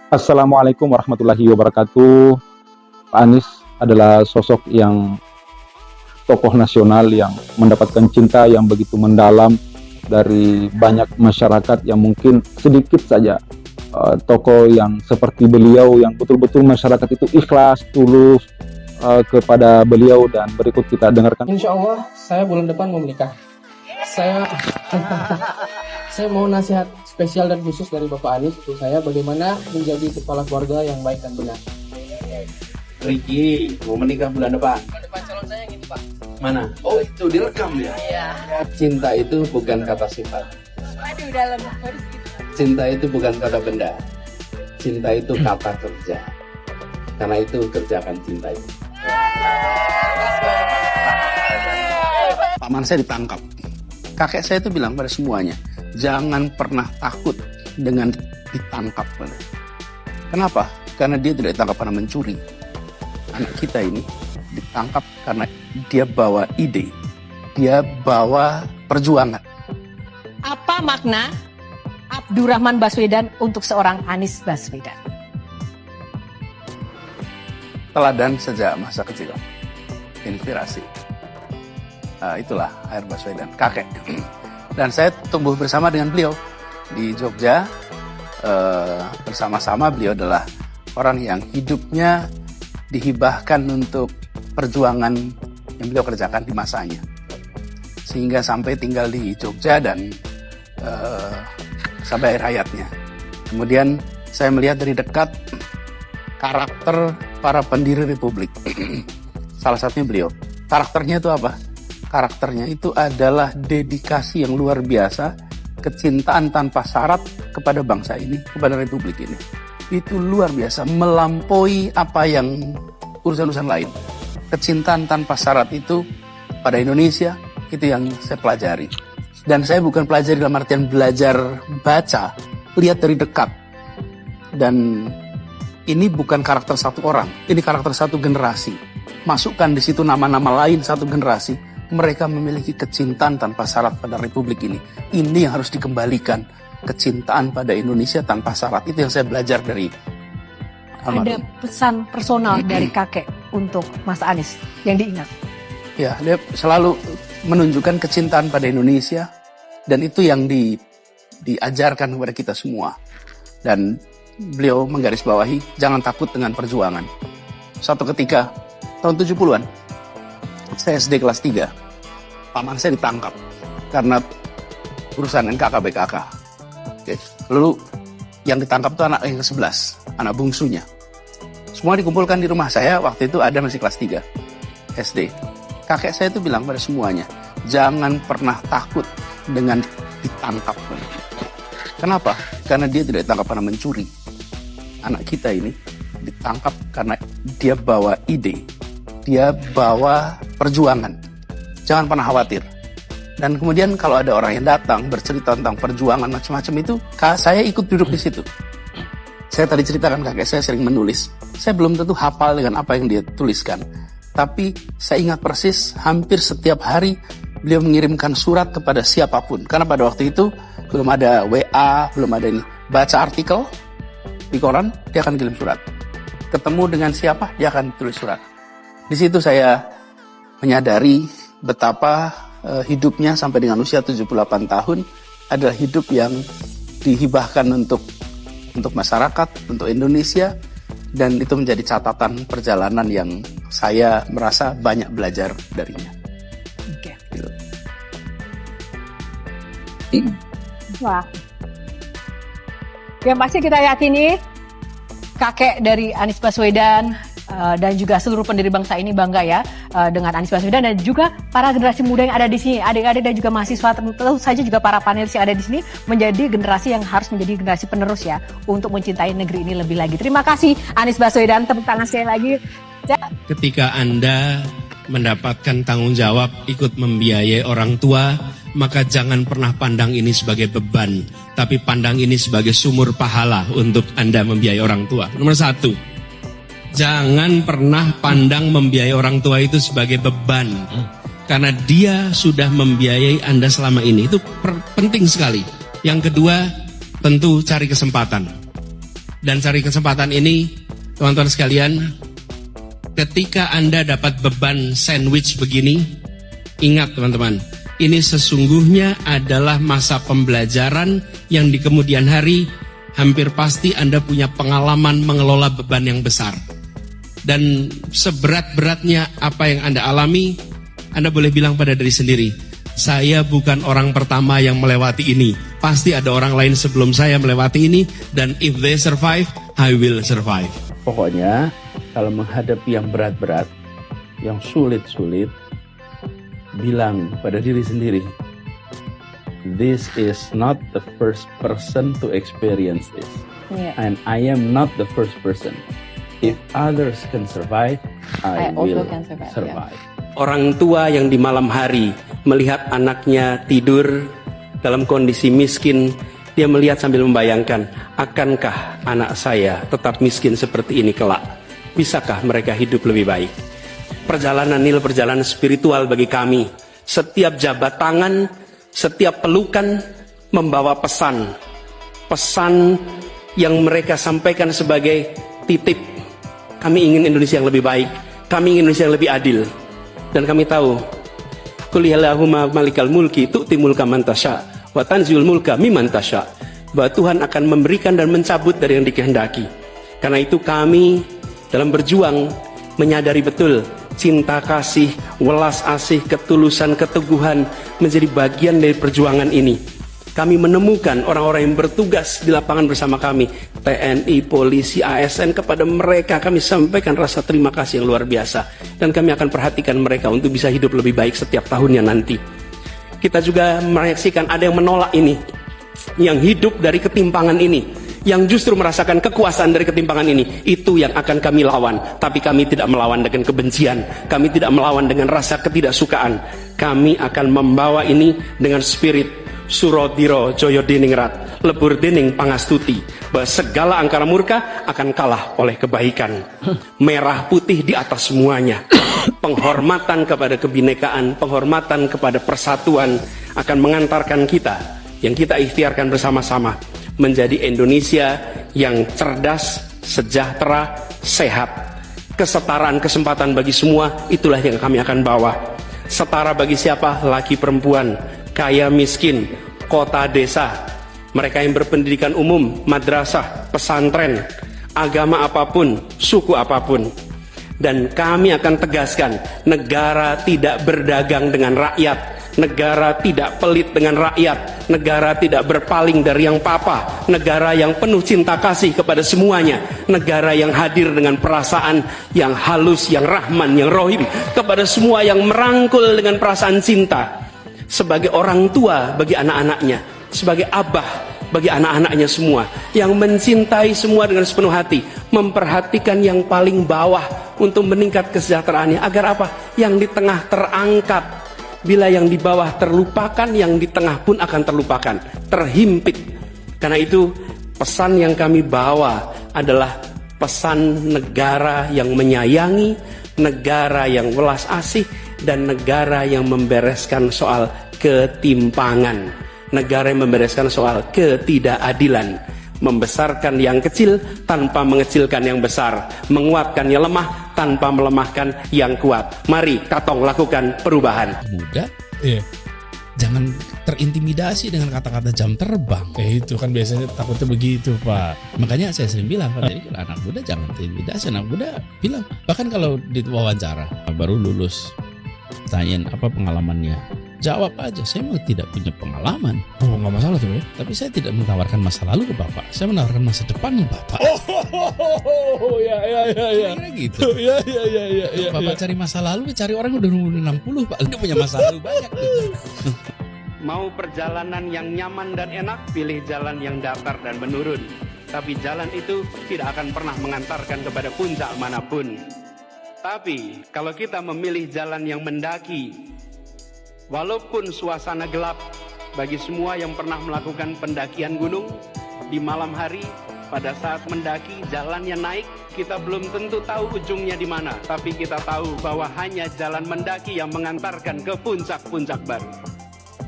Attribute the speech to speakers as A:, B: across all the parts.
A: Assalamualaikum warahmatullahi wabarakatuh. Pak Anies adalah sosok yang tokoh nasional yang mendapatkan cinta yang begitu mendalam dari banyak masyarakat yang mungkin sedikit saja tokoh yang seperti beliau yang betul-betul masyarakat itu ikhlas, tulus kepada beliau. Dan berikut kita dengarkan.
B: Insya Allah saya bulan depan mau menikah. Saya mau nasihat spesial dan khusus dari Bapak Anies untuk saya bagaimana menjadi kepala keluarga yang baik dan benar.
C: Ricky mau menikah bulan depan.
B: Bulan depan calon saya yang ini, Pak.
C: Mana? Oh, itu direkam ya.
B: Iya.
C: Cinta itu bukan kata sifat.
B: Aduh, dalam harus gitu.
C: Cinta itu bukan kata benda. Cinta itu kata kerja. Karena itu kerjakan cinta itu. Paman saya ditangkap. Kakek saya itu bilang pada semuanya, jangan pernah takut dengan ditangkap. Kenapa? Karena dia tidak ditangkap karena mencuri. Anak kita ini ditangkap karena dia bawa ide, dia bawa perjuangan.
D: Apa makna Abdurrahman Baswedan untuk seorang Anies Baswedan?
C: Teladan sejak masa kecil, inspirasi. Itulah Air Baswedan, kakek. Dan saya tumbuh bersama dengan beliau di Jogja. Bersama-sama beliau adalah orang yang hidupnya dihibahkan untuk perjuangan yang beliau kerjakan di masanya. Sehingga sampai tinggal di Jogja dan sampai akhir hayatnya. Kemudian saya melihat dari dekat karakter para pendiri Republik. Salah satunya beliau. Karakternya itu apa? Karakternya itu adalah dedikasi yang luar biasa, kecintaan tanpa syarat kepada bangsa ini, kepada Republik ini. Itu luar biasa, melampaui apa yang urusan-urusan lain. Kecintaan tanpa syarat itu pada Indonesia, itu yang saya pelajari. Dan saya bukan pelajari dalam artian belajar baca, lihat dari dekat. Dan ini bukan karakter satu orang, ini karakter satu generasi. Masukkan di situ nama-nama lain satu generasi. Mereka memiliki kecintaan tanpa syarat pada Republik ini. Ini yang harus dikembalikan. Kecintaan pada Indonesia tanpa syarat. Itu yang saya belajar dari
D: Ada pesan personal dari kakek untuk Mas Anies yang diingat?
C: Ya, dia selalu menunjukkan kecintaan pada Indonesia. Dan itu yang diajarkan kepada kita semua. Dan beliau menggarisbawahi, jangan takut dengan perjuangan. Suatu ketika, tahun 70-an, saya SD kelas 3, paman saya ditangkap karena urusan NKK-BKK. Oke. Lalu yang ditangkap itu anak yang ke-11, anak bungsunya. Semua dikumpulkan di rumah saya, waktu itu ada masih kelas 3 SD. Kakek saya itu bilang pada semuanya, jangan pernah takut dengan ditangkap. Kenapa? Karena dia tidak ditangkap karena mencuri. Anak kita ini ditangkap karena dia bawa ide, dia bawa perjuangan. Jangan pernah khawatir. Dan kemudian kalau ada orang yang datang bercerita tentang perjuangan macam-macam itu, saya ikut duduk di situ. Saya tadi ceritakan kakek saya sering menulis. Saya belum tentu hafal dengan apa yang dia tuliskan. Tapi saya ingat persis hampir setiap hari beliau mengirimkan surat kepada siapapun. Karena pada waktu itu belum ada WA, belum ada ini. Baca artikel di koran, dia akan kirim surat. Ketemu dengan siapa, dia akan tulis surat. Di situ saya menyadari betapa hidupnya sampai dengan usia 78 tahun adalah hidup yang dihibahkan untuk masyarakat, untuk Indonesia, dan itu menjadi catatan perjalanan yang saya merasa banyak belajar darinya.
D: Oke.
C: Gitu.
D: Wah. Yang pasti kita yakini kakek dari Anies Baswedan dan juga seluruh pendiri bangsa ini bangga ya dengan Anies Baswedan dan juga para generasi muda yang ada di sini, adik-adik dan juga mahasiswa, tentu saja juga para panelis yang ada di sini menjadi generasi yang harus menjadi generasi penerus ya untuk mencintai negeri ini lebih lagi. Terima kasih Anies Baswedan, tepuk tangan sekali lagi.
E: Ketika Anda mendapatkan tanggung jawab ikut membiayai orang tua, maka jangan pernah pandang ini sebagai beban, tapi pandang ini sebagai sumur pahala untuk Anda membiayai orang tua. Nomor 1. Jangan pernah pandang membiayai orang tua itu sebagai beban. Karena dia sudah membiayai Anda selama ini. Itu penting sekali. Yang kedua, tentu cari kesempatan. Dan cari kesempatan ini, teman-teman sekalian, ketika Anda dapat beban sandwich begini, ingat teman-teman, ini sesungguhnya adalah masa pembelajaran yang di kemudian hari hampir pasti Anda punya pengalaman mengelola beban yang besar. Dan seberat-beratnya apa yang Anda alami, Anda boleh bilang pada diri sendiri, saya bukan orang pertama yang melewati ini. Pasti ada orang lain sebelum saya melewati ini, dan if they survive, I will survive.
C: Pokoknya kalau menghadapi yang berat-berat, yang sulit-sulit, bilang pada diri sendiri, this is not the first person to experience this. And I am not the first person. If others can survive, I will
F: also can survive.
E: Orang tua yang di malam hari melihat anaknya tidur dalam kondisi miskin, dia melihat sambil membayangkan, akankah anak saya tetap miskin seperti ini kelak? Bisakah mereka hidup lebih baik? Perjalanan ini perjalanan spiritual bagi kami. Setiap jabat tangan, setiap pelukan membawa pesan. Pesan yang mereka sampaikan sebagai titip. Kami ingin Indonesia yang lebih baik. Kami ingin Indonesia yang lebih adil. Dan kami tahu, Qul Allahumma malikal mulki tu'ti mulka man tasya wa tanziul mulka mimman tasya, bahwa Tuhan akan memberikan dan mencabut dari yang dikehendaki. Karena itu kami dalam berjuang menyadari betul cinta kasih, welas asih, ketulusan, keteguhan menjadi bagian dari perjuangan ini. Kami menemukan orang-orang yang bertugas di lapangan bersama kami, TNI, polisi, ASN, kepada mereka kami sampaikan rasa terima kasih yang luar biasa. Dan kami akan perhatikan mereka untuk bisa hidup lebih baik setiap tahunnya nanti. Kita juga menyaksikan ada yang menolak ini, yang hidup dari ketimpangan ini, yang justru merasakan kekuasaan dari ketimpangan ini. Itu yang akan kami lawan. Tapi kami tidak melawan dengan kebencian, kami tidak melawan dengan rasa ketidaksukaan. Kami akan membawa ini dengan spirit Surodiro Joyo Diningrat, lebur dening pangastuti, bahwa segala angkara murka akan kalah oleh kebaikan. Merah putih di atas semuanya. Penghormatan kepada kebinekaan, penghormatan kepada persatuan akan mengantarkan kita, yang kita ikhtiarkan bersama-sama, menjadi Indonesia yang cerdas, sejahtera, sehat. Kesetaraan kesempatan bagi semua, itulah yang kami akan bawa. Setara bagi siapa? Laki perempuan, kaya miskin, kota desa, mereka yang berpendidikan umum, madrasah, pesantren, agama apapun, suku apapun. Dan kami akan tegaskan, negara tidak berdagang dengan rakyat, negara tidak pelit dengan rakyat, negara tidak berpaling dari yang papa, negara yang penuh cinta kasih kepada semuanya, negara yang hadir dengan perasaan yang halus, yang rahman, yang rohim kepada semua, yang merangkul dengan perasaan cinta. Sebagai orang tua bagi anak-anaknya, sebagai abah bagi anak-anaknya semua, yang mencintai semua dengan sepenuh hati, memperhatikan yang paling bawah untuk meningkat kesejahteraannya. Agar apa? Yang di tengah terangkat. Bila yang di bawah terlupakan, yang di tengah pun akan terlupakan, terhimpit. Karena itu pesan yang kami bawa adalah pesan negara yang menyayangi, negara yang welas asih, dan negara yang membereskan soal ketimpangan, negara yang membereskan soal ketidakadilan, membesarkan yang kecil tanpa mengecilkan yang besar, menguatkan yang lemah tanpa melemahkan yang kuat. Mari katong lakukan perubahan.
G: Muda, jangan terintimidasi dengan kata-kata jam terbang.
H: Itu kan biasanya takutnya begitu, Pak.
G: Makanya saya sering bilang, jadi kalau anak muda jangan terintimidasi. Anak muda bilang, bahkan kalau diwawancara baru lulus, tanyain apa pengalamannya, jawab aja, saya mau tidak punya pengalaman.
H: Oh, nggak masalah tuh ya.
G: Tapi saya tidak menawarkan masa lalu ke Bapak, saya menawarkan masa depan ke Bapak.
H: Ya.
G: Kira-kira gitu.
H: Ya.
G: Bapak cari masa lalu, cari orang udah umur 60, Pak. Udah punya masa lalu banyak.
E: Mau perjalanan yang nyaman dan enak, pilih jalan yang datar dan menurun. Tapi jalan itu tidak akan pernah mengantarkan kepada puncak manapun. Tapi kalau kita memilih jalan yang mendaki, walaupun suasana gelap, bagi semua yang pernah melakukan pendakian gunung, di malam hari pada saat mendaki jalannya naik, kita belum tentu tahu ujungnya di mana, tapi kita tahu bahwa hanya jalan mendaki yang mengantarkan ke puncak-puncak baru.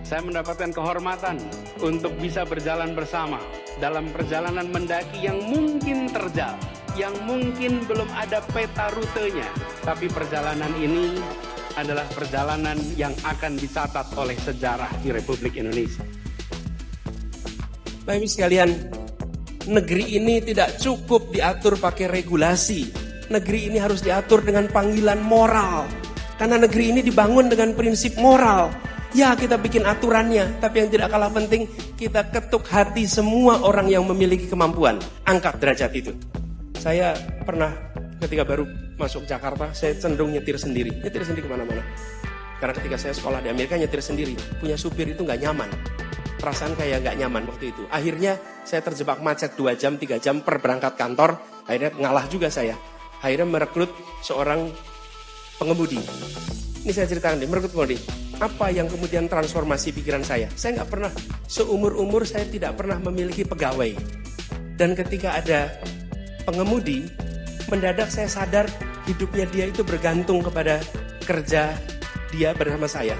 E: Saya mendapatkan kehormatan untuk bisa berjalan bersama
C: dalam perjalanan mendaki yang mungkin terjal, yang mungkin belum ada peta rutenya, tapi perjalanan ini adalah perjalanan yang akan dicatat oleh sejarah di Republik Indonesia.
F: Bapak Ibu sekalian, negeri ini tidak cukup diatur pakai regulasi. Negeri ini harus diatur dengan panggilan moral. Karena negeri ini dibangun dengan prinsip moral. Ya, kita bikin aturannya, tapi yang tidak kalah penting, kita ketuk hati semua orang yang memiliki kemampuan. Angkat derajat itu. Saya pernah ketika baru masuk Jakarta, saya cenderung nyetir sendiri kemana-mana. Karena ketika saya sekolah di Amerika, nyetir sendiri, punya supir itu nggak nyaman. Perasaan kayak nggak nyaman waktu itu. Akhirnya saya terjebak macet 2 jam, 3 jam per berangkat kantor. Akhirnya ngalah juga saya. Akhirnya merekrut seorang pengemudi. Ini saya ceritakan merekrut pengemudi. Apa yang kemudian transformasi pikiran saya? Saya nggak pernah, seumur-umur saya tidak pernah memiliki pegawai. Dan ketika ada pengemudi, mendadak saya sadar hidupnya dia itu bergantung kepada kerja dia bersama saya.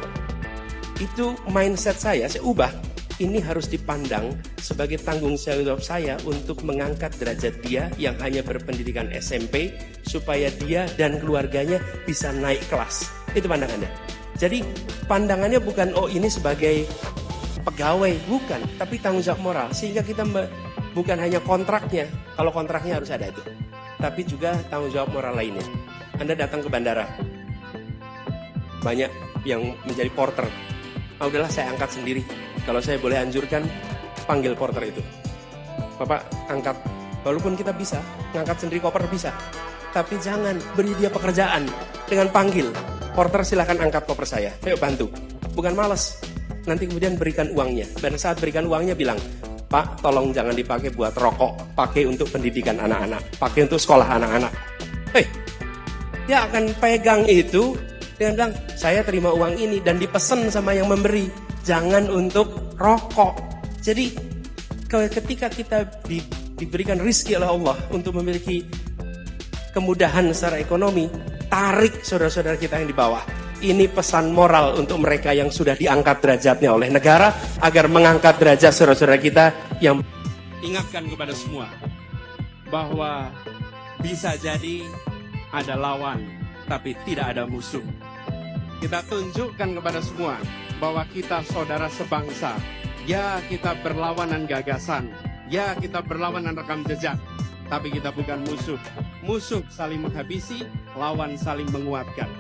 F: Itu mindset saya ubah. Ini harus dipandang sebagai tanggung jawab saya untuk mengangkat derajat dia yang hanya berpendidikan SMP supaya dia dan keluarganya bisa naik kelas. Itu pandangannya. Jadi pandangannya bukan ini sebagai pegawai, bukan, tapi tanggung jawab moral. Sehingga kita bukan hanya kontraknya, kalau kontraknya harus ada itu, tapi juga tanggung jawab moral lainnya. Anda datang ke bandara, banyak yang menjadi porter. Udahlah saya angkat sendiri. Kalau saya boleh anjurkan, panggil porter itu. Bapak angkat, walaupun kita bisa, ngangkat sendiri koper bisa. Tapi jangan beri dia pekerjaan dengan panggil. Porter silakan angkat koper saya, ayo bantu. Bukan malas, nanti kemudian berikan uangnya. Dan saat berikan uangnya bilang, Pak tolong jangan dipakai buat rokok, pakai untuk pendidikan anak-anak, pakai untuk sekolah anak-anak. Dia akan pegang itu, dia bilang, saya terima uang ini dan dipesan sama yang memberi. Jangan untuk rokok. Jadi ketika kita diberikan rezeki oleh Allah untuk memiliki kemudahan secara ekonomi, tarik saudara-saudara kita yang di bawah. Ini pesan moral untuk mereka yang sudah diangkat derajatnya oleh negara, agar mengangkat derajat saudara-saudara kita yang
I: ingatkan kepada semua bahwa bisa jadi ada lawan, tapi tidak ada musuh. Kita tunjukkan kepada semua bahwa kita saudara sebangsa. Ya, kita berlawanan gagasan. Ya, kita berlawanan rekam jejak. Tapi kita bukan musuh. Musuh saling menghabisi, lawan saling menguatkan.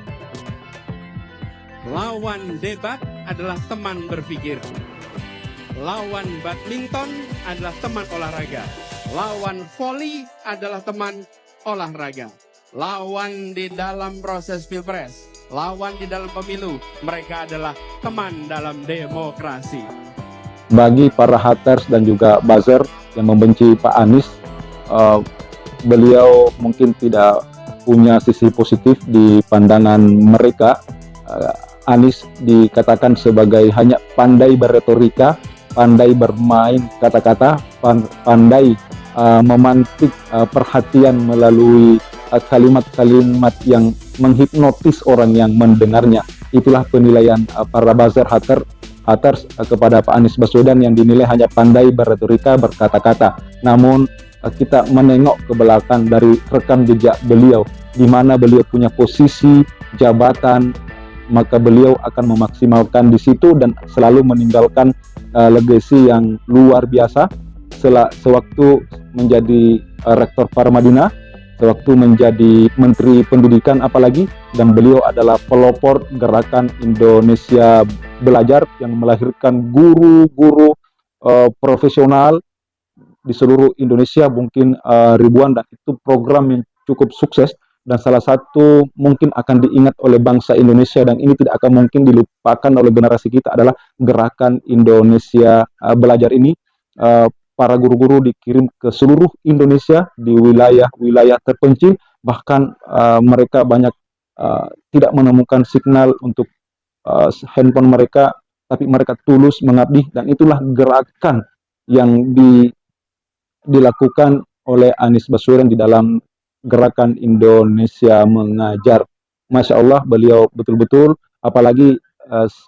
I: Lawan debat adalah teman berpikir. Lawan badminton adalah teman olahraga. Lawan voli adalah teman olahraga. Lawan di dalam proses pilpres, lawan di dalam pemilu, mereka adalah teman dalam demokrasi.
A: Bagi para haters dan juga buzzer yang membenci Pak Anies, beliau mungkin tidak punya sisi positif di pandangan mereka. Anies dikatakan sebagai hanya pandai berretorika, pandai bermain kata-kata, pandai memantik perhatian melalui kalimat-kalimat yang menghipnotis orang yang mendengarnya. Itulah penilaian para buzzer haters kepada Pak Anies Baswedan yang dinilai hanya pandai berretorika, berkata-kata. Namun kita menengok ke belakang dari rekam jejak beliau, di mana beliau punya posisi jabatan, maka beliau akan memaksimalkan di situ dan selalu meninggalkan legasi yang luar biasa. Sewaktu menjadi rektor Paramadina, sewaktu menjadi Menteri Pendidikan apalagi, dan beliau adalah pelopor gerakan Indonesia Belajar yang melahirkan guru-guru profesional di seluruh Indonesia, mungkin ribuan, dan itu program yang cukup sukses dan salah satu mungkin akan diingat oleh bangsa Indonesia, dan ini tidak akan mungkin dilupakan oleh generasi kita adalah gerakan Indonesia Belajar ini. Para guru-guru dikirim ke seluruh Indonesia di wilayah-wilayah terpencil, bahkan mereka banyak tidak menemukan signal untuk handphone mereka, tapi mereka tulus mengabdi, dan itulah gerakan yang dilakukan oleh Anies Baswedan di dalam gerakan Indonesia Mengajar. Masya Allah, beliau betul-betul, apalagi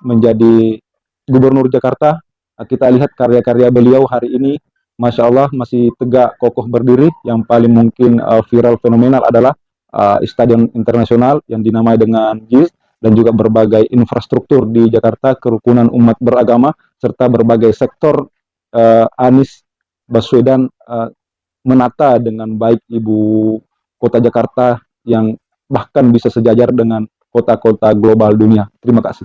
A: menjadi Gubernur Jakarta, kita lihat karya-karya beliau hari ini Masya Allah masih tegak kokoh berdiri. Yang paling mungkin viral fenomenal adalah Stadion Internasional yang dinamai dengan JIS, dan juga berbagai infrastruktur di Jakarta, kerukunan umat beragama, serta berbagai sektor Anies Baswedan menata dengan baik ibu kota Jakarta yang bahkan bisa sejajar dengan kota-kota global dunia. Terima kasih.